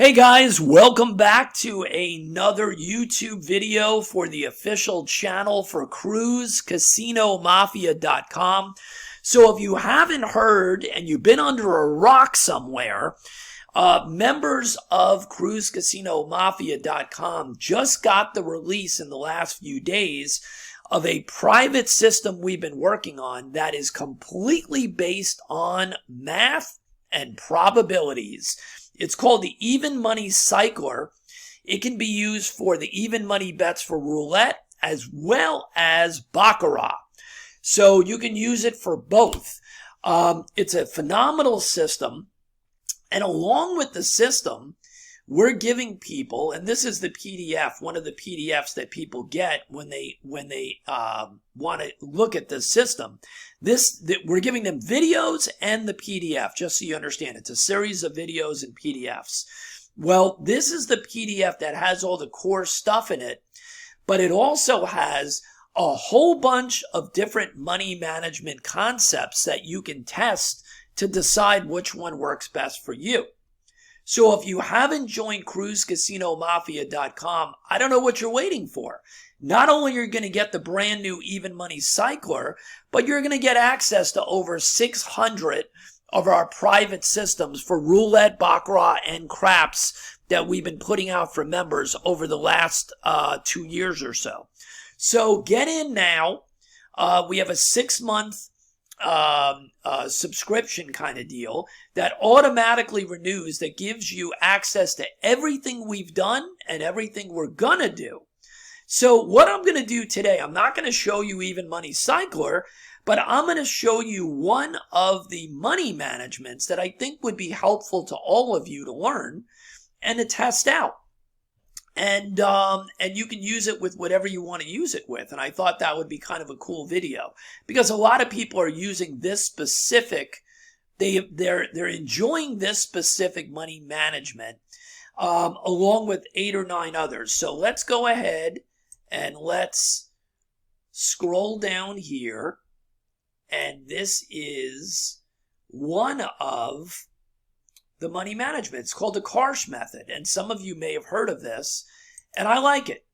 Hey guys, welcome back to another YouTube video for the official channel for Cruise Casino Mafia.com. So if you haven't heard and you've been under a rock somewhere, members of Cruise Casino Mafia.com just got the release in the last few days of a private system we've been working on that is completely based on math and probabilities. It's called the Even Money Cycler. It can be used for the even money bets for roulette as well as Baccarat. So you can use it for both. It's a phenomenal system. And along with the system, we're giving people, and this is the PDF, one of the PDFs that people get when they want to look at the system. We're giving them videos and the PDF, just so you understand. It's a series of videos and PDFs. Well, this is the PDF that has all the core stuff in it, but it also has a whole bunch of different money management concepts that you can test to decide which one works best for you. So if you haven't joined CruiseCasinoMafia.com, I don't know what you're waiting for. Not only are you going to get the brand new Even Money Cycler, but you're going to get access to over 600 of our private systems for roulette, baccarat, and craps that we've been putting out for members over the last 2 years or so. So get in now. We have a 6-month subscription kind of deal that automatically renews, that gives you access to everything we've done and everything we're gonna do. So what I'm gonna do today, I'm not gonna show you Even Money Cycler, but I'm gonna show you one of the money managements that I think would be helpful to all of you to learn and to test out. And you can use it with whatever you want to use it with. And I thought that would be kind of a cool video because a lot of people are using this specific, they're enjoying this specific money management, along with 8 or 9 others. So let's go ahead and let's scroll down here. And this is one of the money management. It's called the Carsch Method, and some of you may have heard of this, and I like it.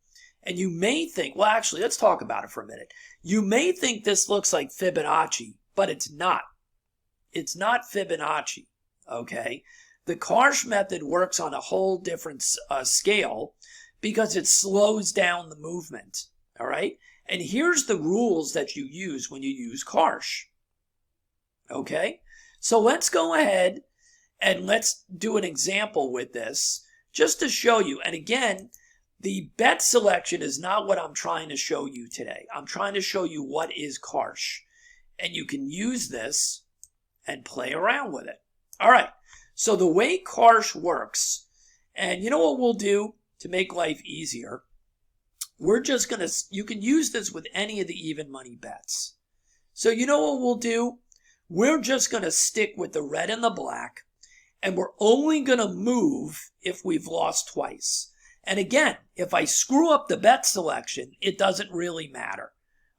And you may think, well, actually, let's talk about it for a minute. You may think this looks like Fibonacci, but it's not. It's not Fibonacci, okay? The Carsch Method works on a whole different scale because it slows down the movement, all right? And here's the rules that you use when you use Carsch, okay? So let's go ahead and let's do an example with this just to show you. And again, the bet selection is not what I'm trying to show you today. I'm trying to show you what is Carsch. And you can use this and play around with it. All right. So the way Carsch works, and you know what we'll do to make life easier? We're just going to, you can use this with any of the even money bets. So you know what we'll do? We're just going to stick with the red and the black. And we're only going to move if we've lost twice. And again, if I screw up the bet selection, it doesn't really matter.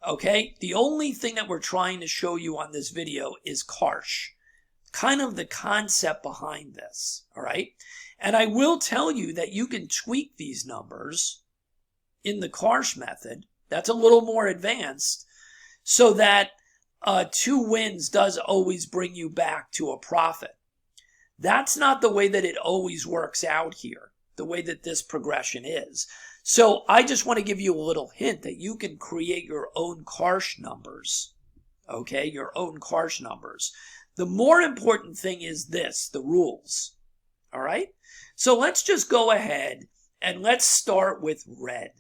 Okay? The only thing that we're trying to show you on this video is Carsch. Kind of the concept behind this. All right? And I will tell you that you can tweak these numbers in the Carsch method. That's a little more advanced. So that 2 wins does always bring you back to a profit. That's not the way that it always works out here, the way that this progression is. So I just want to give you a little hint that you can create your own Carsch numbers, okay, your own Carsch numbers. The more important thing is this, the rules, all right? So let's just go ahead and let's start with red.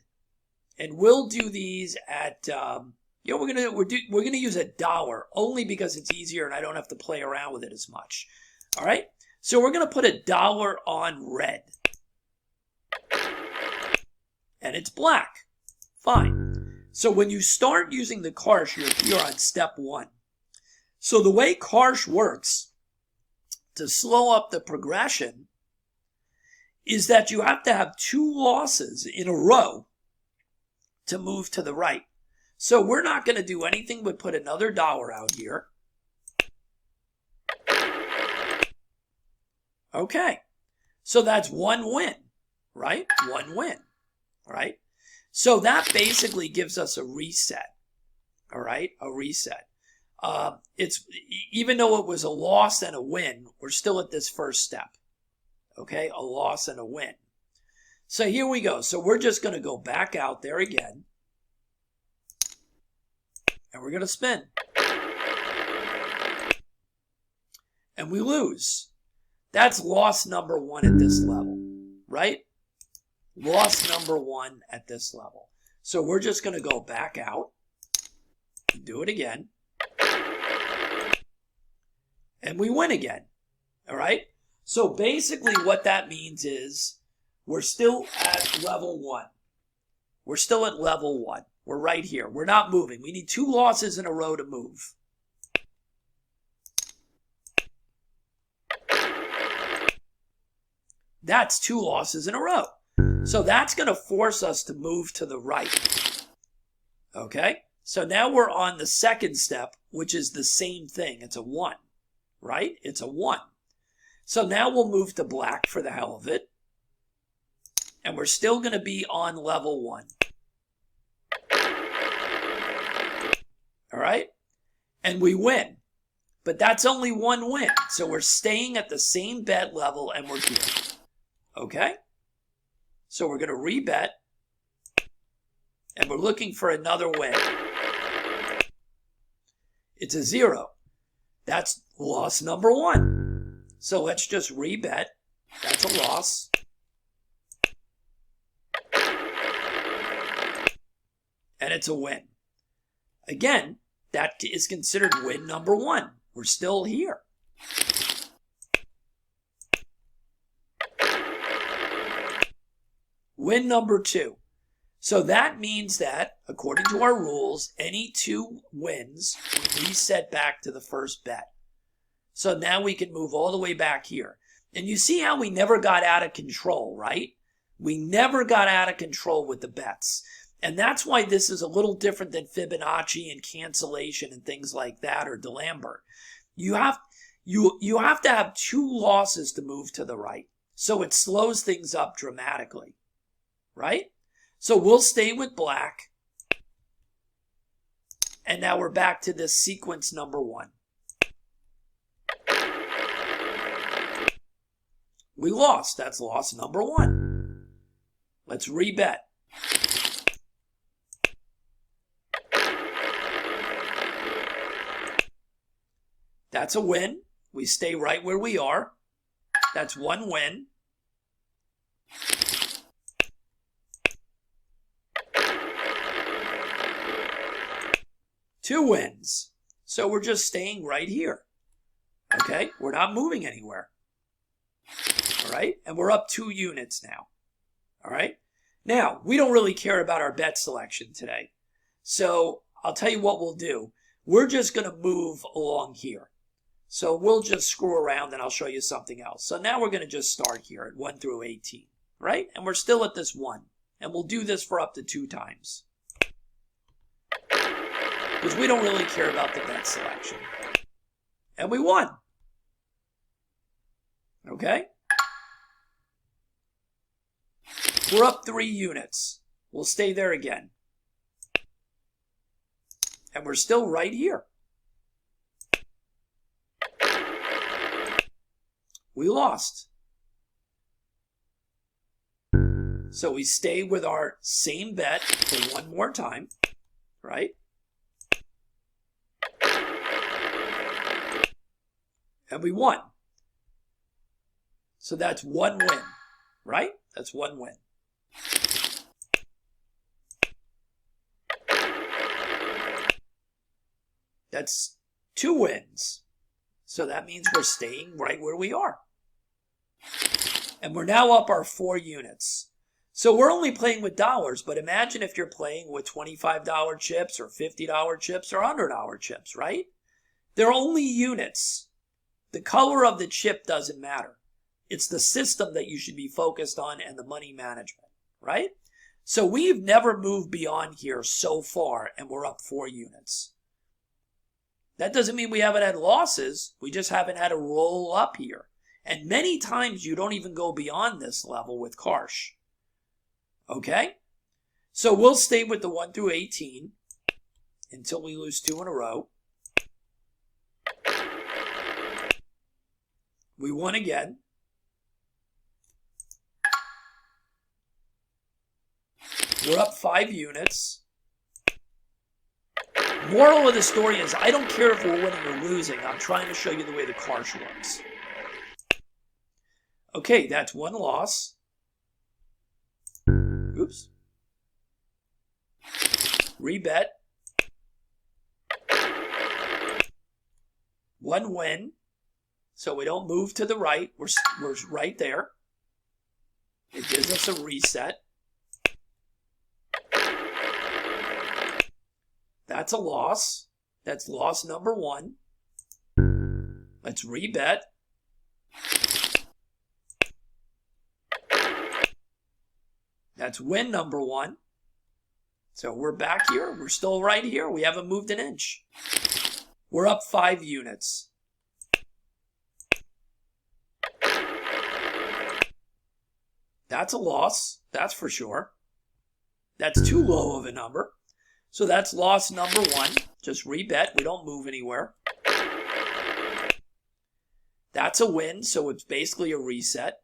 And we'll do these at, we're gonna use $1 only because it's easier and I don't have to play around with it as much, all right? So we're going to put $1 on red. And it's black. Fine. So when you start using the Carsch, you're on step 1. So the way Carsch works to slow up the progression is that you have to have 2 losses in a row to move to the right. So we're not going to do anything but put another $1 out here. Okay, So that's one win, right? One win, right? So that basically gives us a reset, all right? A reset. It's even though it was a loss and a win, we're still at this first step, okay? A loss and a win. So here we go. So we're just going to go back out there again, and we're going to spin. And we lose. That's loss number one at this level, right? Loss number one at this level. So we're just going to go back out, do it again, and we win again, all right? So basically what that means is we're still at level one. We're still at level one. We're right here. We're not moving. We need 2 losses in a row to move. That's 2 losses in a row. So that's going to force us to move to the right. Okay? So now we're on the second step, which is the same thing. It's a 1, right? It's a 1. So now we'll move to black for the hell of it. And we're still going to be on level 1. All right? And we win. But that's only 1 win. So we're staying at the same bet level and we're here. Okay? So we're going to rebet. And we're looking for another win. It's a 0. That's loss number 1. So let's just rebet. That's a loss. And it's a win. Again, that is considered win number 1. We're still here. Win number 2. So that means that, according to our rules, any 2 wins we reset back to the first bet. So now we can move all the way back here. And you see how we never got out of control, right? We never got out of control with the bets. And that's why this is a little different than Fibonacci and cancellation and things like that, or D'Alembert. You have to have 2 losses to move to the right. So it slows things up dramatically, right? So we'll stay with black. And now we're back to this sequence number 1. We lost. That's loss number 1. Let's rebet. That's a win. We stay right where we are. That's 1 win. Two wins. So we're just staying right here. Okay? We're not moving anywhere. All right? And we're up 2 units now. All right? Now, we don't really care about our bet selection today. So I'll tell you what we'll do. We're just going to move along here. So we'll just screw around and I'll show you something else. So now we're going to just start here at 1 through 18. Right? And we're still at this 1. And we'll do this for up to 2 times. Because we don't really care about the bet selection. And we won. Okay? We're up 3 units. We'll stay there again. And we're still right here. We lost. So we stay with our same bet for 1 more time. Right? And we won. So that's 1 win, right? That's 1 win. That's 2 wins. So that means we're staying right where we are. And we're now up our 4 units. So we're only playing with dollars, but imagine if you're playing with $25 chips or $50 chips or $100 chips, right? They're only units. The color of the chip doesn't matter. It's the system that you should be focused on and the money management, right? So we've never moved beyond here so far, and we're up 4 units. That doesn't mean we haven't had losses. We just haven't had a roll up here. And many times you don't even go beyond this level with Carsch. Okay? So we'll stay with the 1 through 18 until we lose 2 in a row. We won again. We're up 5 units. Moral of the story is, I don't care if we're winning or losing. I'm trying to show you the way the Carsch works. Okay, that's 1 loss. Oops. Rebet. 1 win. So we don't move to the right. We're right there. It gives us a reset. That's a loss. That's loss number 1. Let's rebet. That's win number 1. So we're back here. We're still right here. We haven't moved an inch. We're up 5 units. That's a loss. That's for sure. That's too low of a number. So that's loss number 1. Just rebet. We don't move anywhere. That's a win, so it's basically a reset.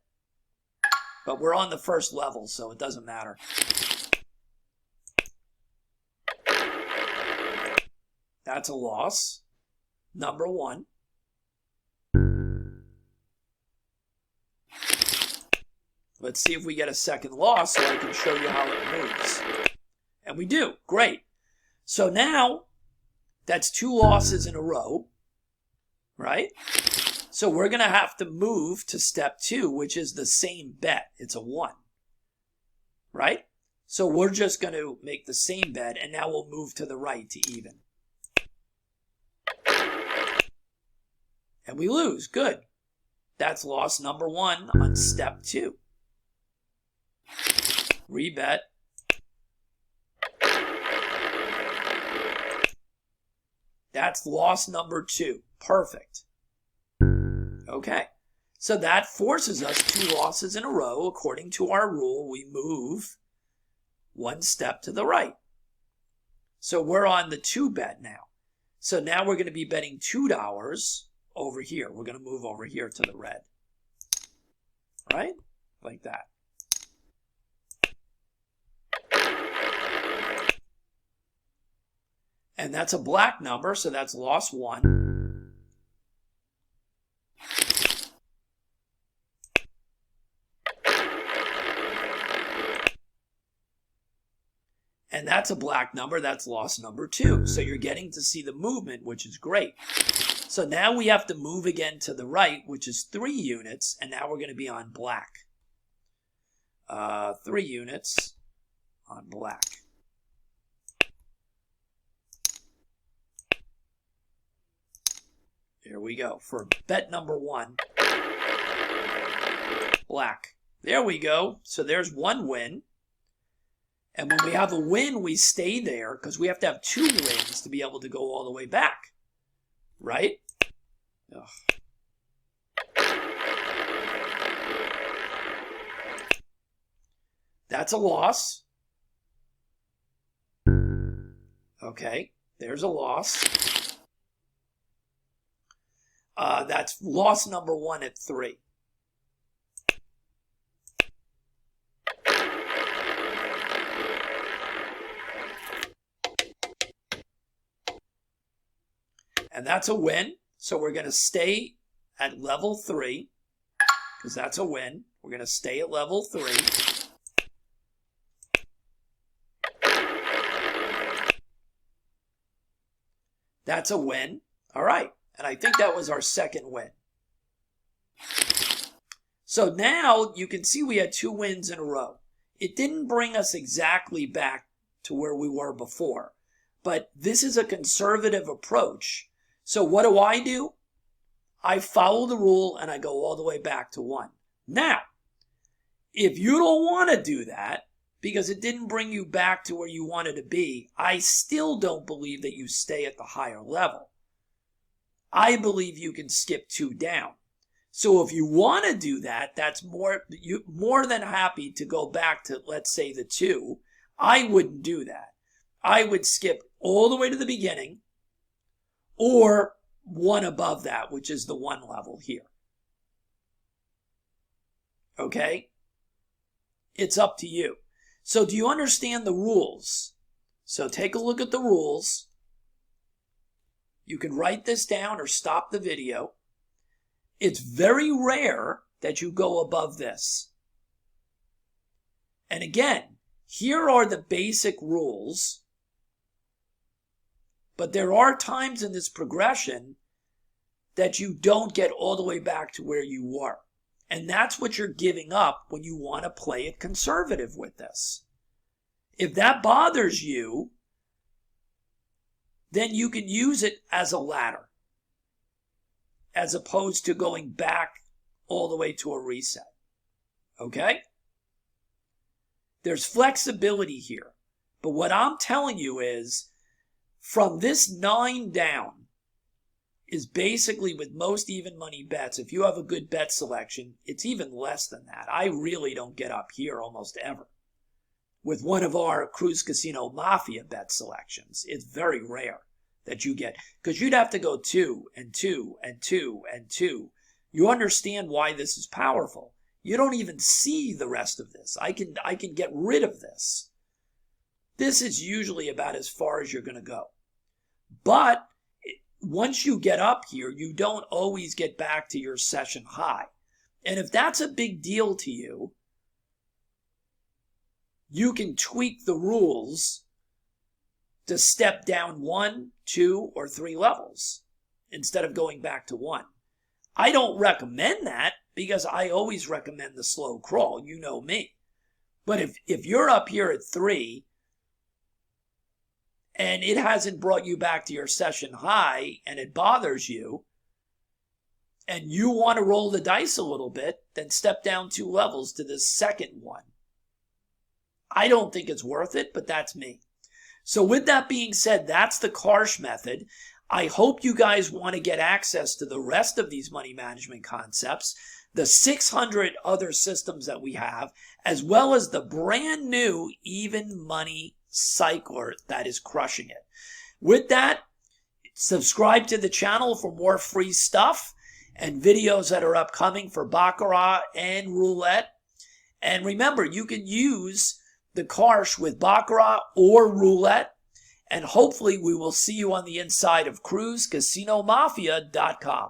But we're on the first level, so it doesn't matter. That's a loss. Number 1. Let's see if we get a second loss so I can show you how it moves. And we do. Great. So now, that's 2 losses in a row, right? So we're going to have to move to step 2, which is the same bet. It's a 1, right? So we're just going to make the same bet, and now we'll move to the right to even. And we lose. Good. That's loss number 1 on step 2. Rebet. That's loss number 2. Perfect. Okay. So that forces us 2 losses in a row. According to our rule, we move 1 step to the right. So we're on the 2 bet now. So now we're going to be betting $2 over here. We're going to move over here to the red. Right? Like that. And that's a black number, so that's loss 1. And that's a black number, that's loss number 2. So you're getting to see the movement, which is great. So now we have to move again to the right, which is 3 units, and now we're going to be on black. 3 units on black. Here we go. For bet number 1, black. There we go. So there's 1 win. And when we have a win, we stay there because we have to have 2 wins to be able to go all the way back. Right? Ugh. That's a loss. Okay, there's a loss. That's loss number 1 at 3. And that's a win. So we're going to stay at level 3 because that's a win. We're going to stay at level 3. That's a win. All right. And I think that was our second win. So now you can see we had 2 wins in a row. It didn't bring us exactly back to where we were before. But this is a conservative approach. So what do? I follow the rule and I go all the way back to 1. Now, if you don't want to do that, because it didn't bring you back to where you wanted to be, I still don't believe that you stay at the higher level. I believe you can skip 2 down. So if you want to do that, that's more than happy to go back to, let's say, the 2. I wouldn't do that. I would skip all the way to the beginning or one above that, which is the 1 level here. Okay? It's up to you. So do you understand the rules? So take a look at the rules. You can write this down or stop the video. It's very rare that you go above this. And again, here are the basic rules. But there are times in this progression that you don't get all the way back to where you were. And that's what you're giving up when you want to play it conservative with this. If that bothers you, then you can use it as a ladder, as opposed to going back all the way to a reset. Okay? There's flexibility here. But what I'm telling you is, from this 9 down, is basically with most even money bets, if you have a good bet selection, it's even less than that. I really don't get up here almost ever. With one of our Cruise Casino Mafia bet selections, it's very rare that you get, because you'd have to go 2 and 2 and 2 and 2. You understand why this is powerful. You don't even see the rest of this. I can get rid of this. This is usually about as far as you're going to go. But once you get up here, you don't always get back to your session high. And if that's a big deal to you, you can tweak the rules to step down 1, 2, or 3 levels instead of going back to 1. I don't recommend that because I always recommend the slow crawl. You know me. But if you're up here at 3 and it hasn't brought you back to your session high and it bothers you and you want to roll the dice a little bit, then step down 2 levels to the second one. I don't think it's worth it, but that's me. So with that being said, that's the Carsch method. I hope you guys want to get access to the rest of these money management concepts, the 600 other systems that we have, as well as the brand new Even Money Cycler that is crushing it. With that, subscribe to the channel for more free stuff and videos that are upcoming for Baccarat and Roulette. And remember, you can use the Carsch with Baccarat or Roulette, and hopefully we will see you on the inside of CruiseCasinoMafia.com.